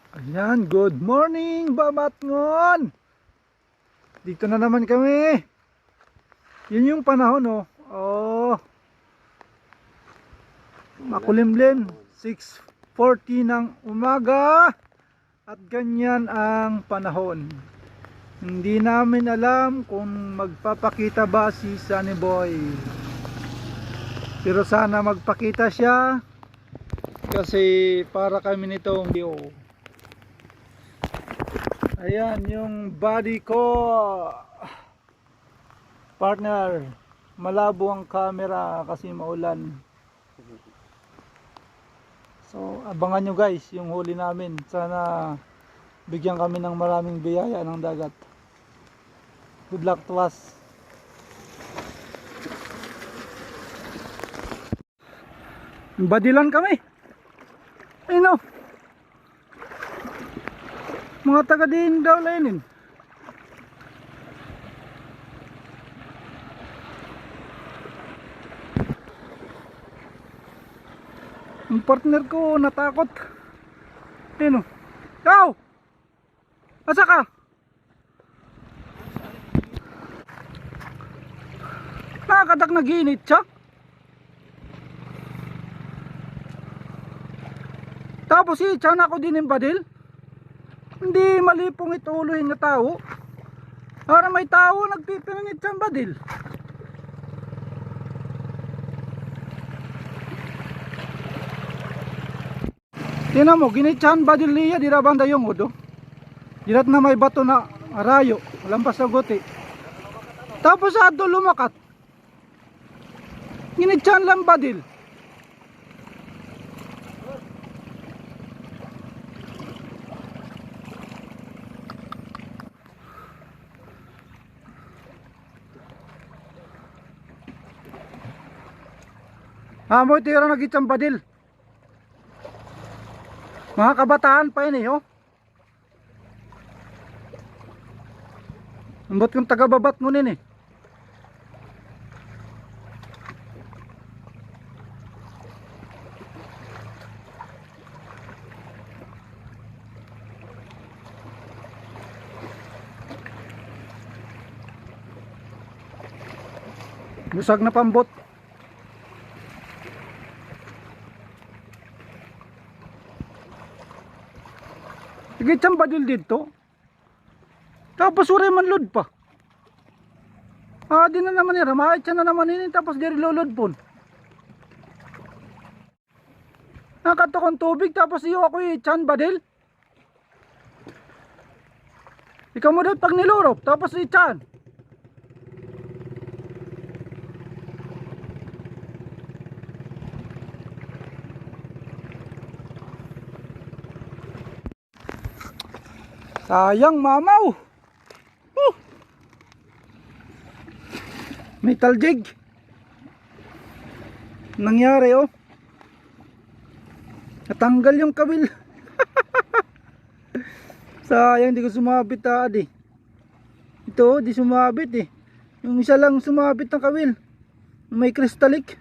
Ayan, good morning Babatngon. Dito na naman kami. Yun yung panahon oh. Oh, makulimlim, 6:40 ng umaga. At ganyan ang panahon. Hindi namin alam kung magpapakita ba si Sunny Boy. Pero sana magpakita siya. Kasi para kami nitong video. Ayan yung body ko. Partner, malabo ang camera kasi maulan. So abangan nyo guys yung huli namin. Sana bigyan kami ng maraming biyaya ng dagat. Good luck to us. Badilan kami. Ayun o. Mga taga din daw lainin. Ang partner ko natakot. Ayun o. Ikaw! Asa ka? Nakakadak na ginit siya. Tapos tiyan ako din yung badil. Hindi malipong ituloy na tao. Para may tao nagpipingit siyang badil. Tingnan mo, ginitsahan badil niya, di na banda yung udo. Dilat na may bato na arayo, lampas sa guti. Tapos sa ato lumakat. Ginitsahan lang badil. Mo tira na gitsang badil. Mga kabataan pa yun eh oh. Ambot kong taga-babat ngunin eh. Busag na pambot. Gitsang badil dito. Tapos uray man load pa. Di na naman nila. Mahit siya na naman ini. Tapos diri lulod po. Nakatok ang tubig. Tapos iyo ako i-chan badil. Ikaw mo daw pag nilurop. Tapos i-chan. Sayang mamaw. Metal jig. Nangyari oh. Natanggal yung kabil. Sayang di ko sumabit adi. Ito di sumabit eh. Yung isa lang sumabit ng kabil. May kristalik.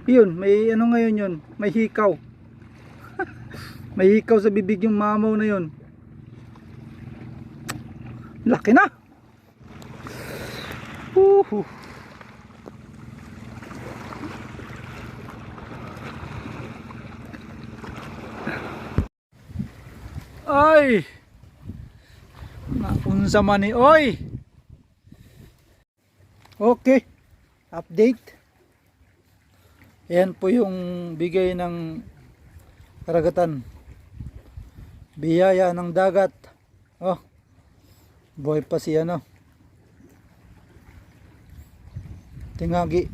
Yun, may ano ngayon yun. May hikaw. May hikaw sa bibig yung mamaw na yun. Laki na. Ay. Naunsa man ni oy. Okay. Update. Yan po yung bigay ng karagatan. Biyaya ng dagat. Oh. Buhay pa si ano. Tingagi.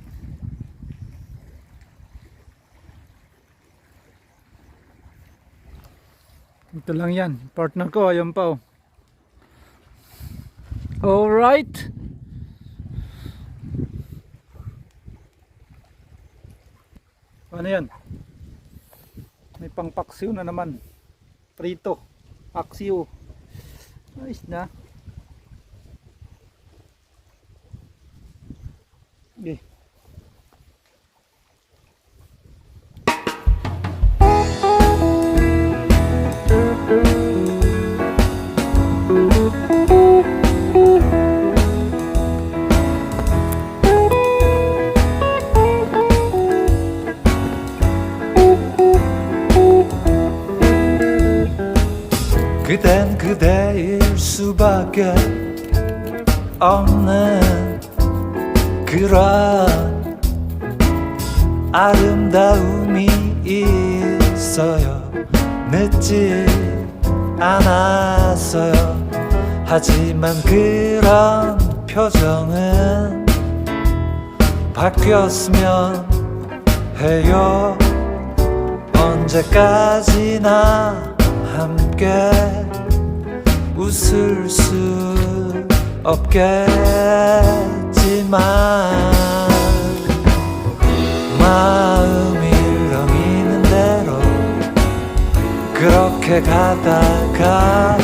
Ito lang yan. Partner ko. Ayan pa oh. Alright. Ano yan? May pang paksiw na naman. Prito. Paksiw. Ayos na. Okay. 그댄 그대일 수밖에 없는 그런 아름다움이 있어요. 늦지 않았어요. 하지만 그런 표정은 바뀌었으면 해요. 언제까지나 함께 웃을 수 없겠지만 마음이 흘렁이는 대로 그렇게 가다가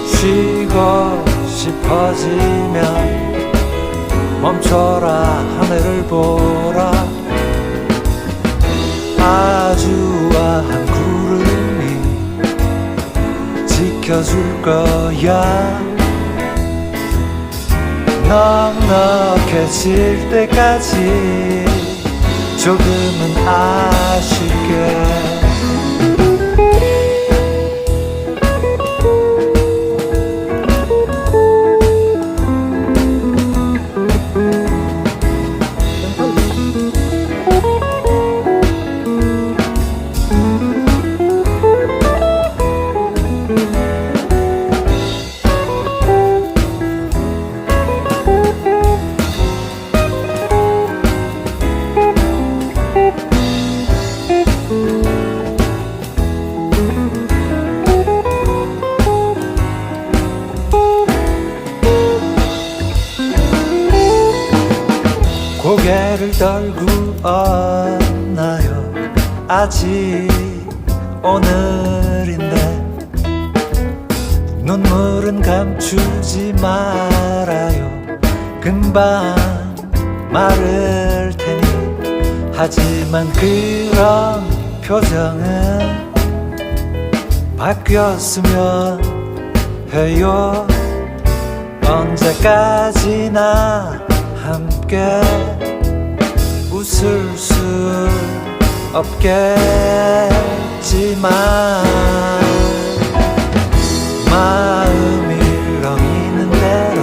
쉬고 싶어지면 멈춰라 하늘을 보라. 아주 와한 구름이 지켜줄 거야. 넉넉해질 때까지 조금은 아쉽게. 고개를 떨고 없나요? 아직 오늘인데 눈물은 감추지 말아요. 금방 마를 테니. 하지만 그런 표정은 바뀌었으면 해요. 언제까지나 함께 웃을 수 없겠지만 마음이 흘렁이는 대로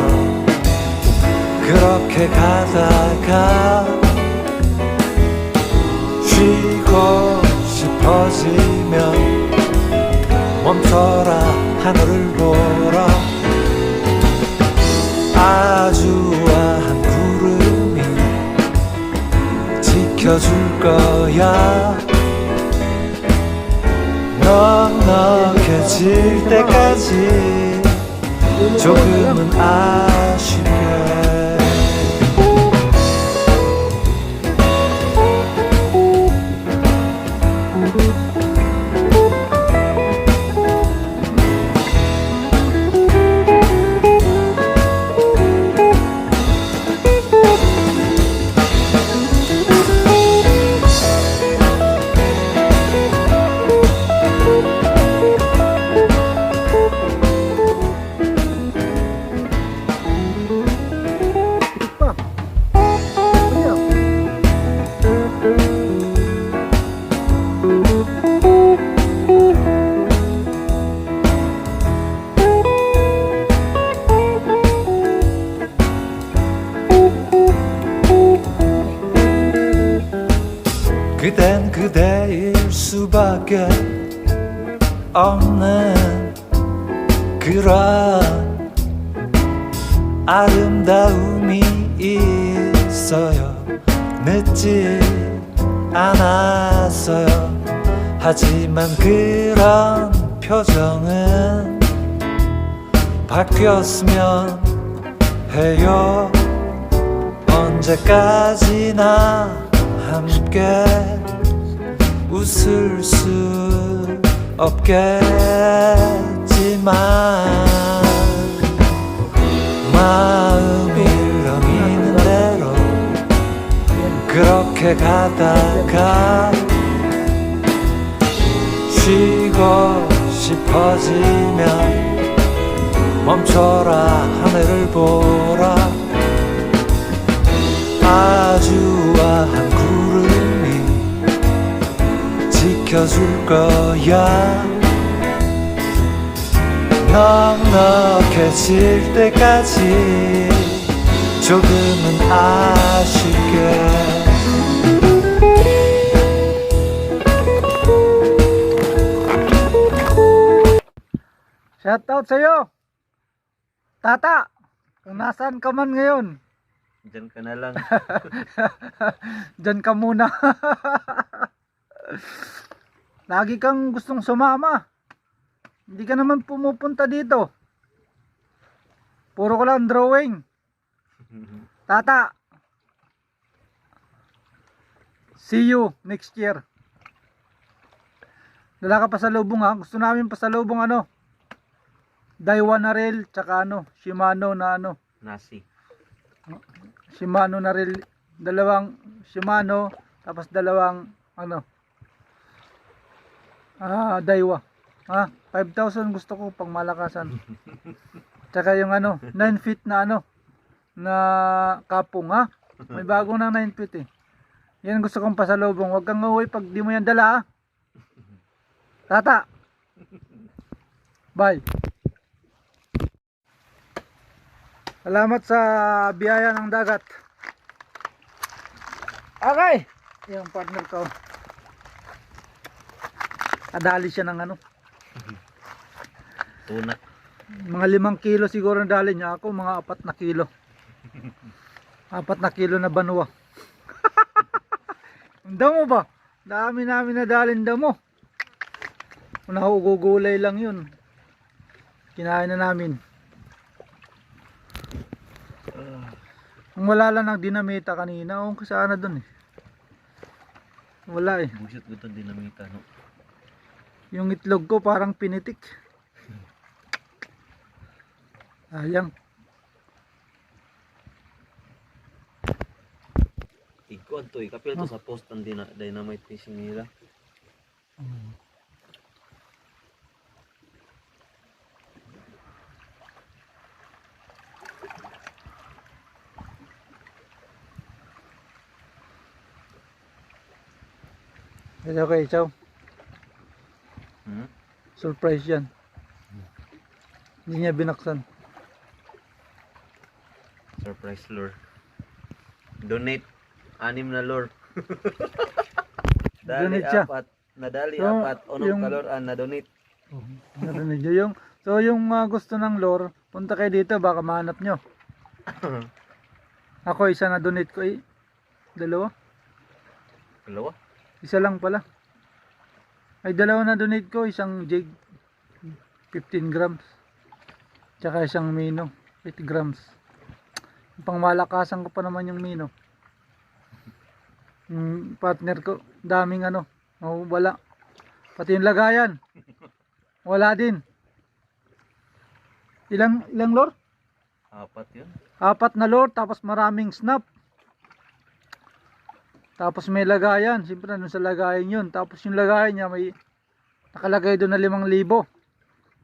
그렇게 가다가 쉬고 싶어지면 멈춰라 하늘을 보라. 아주 와한 구름이 지켜줄 거야. 넉넉해질 때까지 조금은 아쉽게. 그댄 그대일 수밖에 없는 그런 아름다움이 있어요. 늦지 않았어요. 하지만 그런 표정은 바뀌었으면 해요. 언제까지나 함께 웃을 수 없겠지만 마음이 흘렁이는 대로 그렇게 가다가 쉬고 싶어지면 멈춰라 하늘을 보라. 아주 와한 구름이 지켜줄 거야. 넉넉해질 때까지 조금은 아쉽게 Shoutout sa'yo, Tata, kung nasaan ka man ngayon. Diyan ka na lang. Diyan ka muna. Lagi kang gustong sumama. Hindi ka naman pumupunta dito. Puro ko lang drawing. Tata, see you next year. Dala ka pa sa lubong ha. Gusto namin pa sa lubong ano, Daiwa na rail, tsaka ano, Shimano na ano. Nasi. Shimano na rail, dalawang Shimano, tapos dalawang ano, Daiwa. 5,000 gusto ko pang malakasan. Tsaka yung ano, 9 feet na ano, na kapong ha. May bagong ng 9 feet eh. Yan gusto kong pasalubong. Huwag kang uwi pag di mo yan dala ha. Tata. Bye. Salamat sa biyaya ng dagat. Okay. Yung partner ko. Kadali siya ng ano. Tuna. Mga 5 kilo siguro ang dali niya. Ako mga 4 na kilo. 4 na kilo na banwa. Ang damo ba? Dami namin na dalin damo. Nahugugulay lang yun. Kinain na namin. Ang wala lang ng dinamita kanina. O kasana dun eh. Wala eh. Bullshit ko ito dinamita, no? Yung itlog ko parang pinitik. Ayang. Ikuan to, kapil to sa post ang dynamite fishing nila. Okay, ciao. Hmm? Surprise yan. Hindi niya binaksan. Surprise lure. Donate 6 na lure. Dali Donate siya. 4. Nadali So, 4. Unong yung- kaloran na donate. Narinig nyo yung, so yung gusto ng lure, punta kayo dito, baka mahanap nyo. Ako isa na donate ko eh. Dalawa? Dalawa? Isa lang pala. Ay dalawa na donate ko, isang jig 15 grams. Tsaka isang mino 8 grams. Pangmalakasan ko pa naman yung mino. Yung partner ko, daming ano, wala. Pati yung lagayan. Wala din. Ilang lure? 4 yun. 4 na lure, tapos maraming snap. Tapos may lagayan, siyempre nandun sa lagayan yun. Tapos yung lagayan niya may nakalagay doon na 5,000.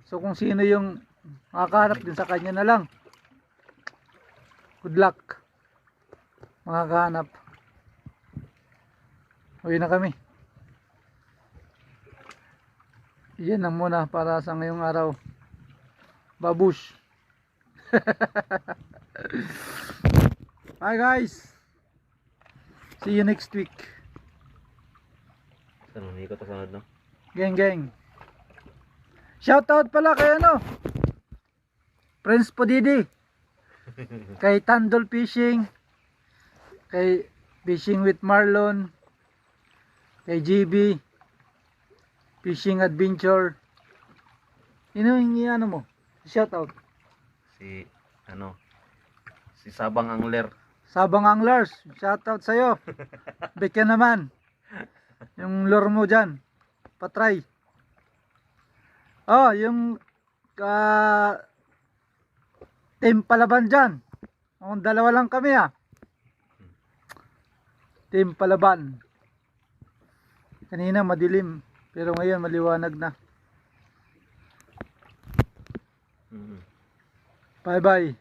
So kung sino yung makakahanap din sa kanya na lang. Good luck. Makakahanap. Uwi na kami. Yan lang muna para sa ngayong araw. Babush. Bye guys. See you next week. Saan mo ikot sa sunod, no? Gang gang. Shoutout pala kay ano, Prince Podidi, kay Tandol Fishing, kay Fishing with Marlon, kay GB Fishing Adventure. Yung ano mo? Shoutout. Si Sabang Angler. Sabang Anglers, shoutout sa'yo. Bigyan naman. Yung lure mo dyan. Patry. Oh, yung team palaban dyan. Ang dalawa lang kami Team palaban. Kanina madilim. Pero ngayon maliwanag na. Bye bye.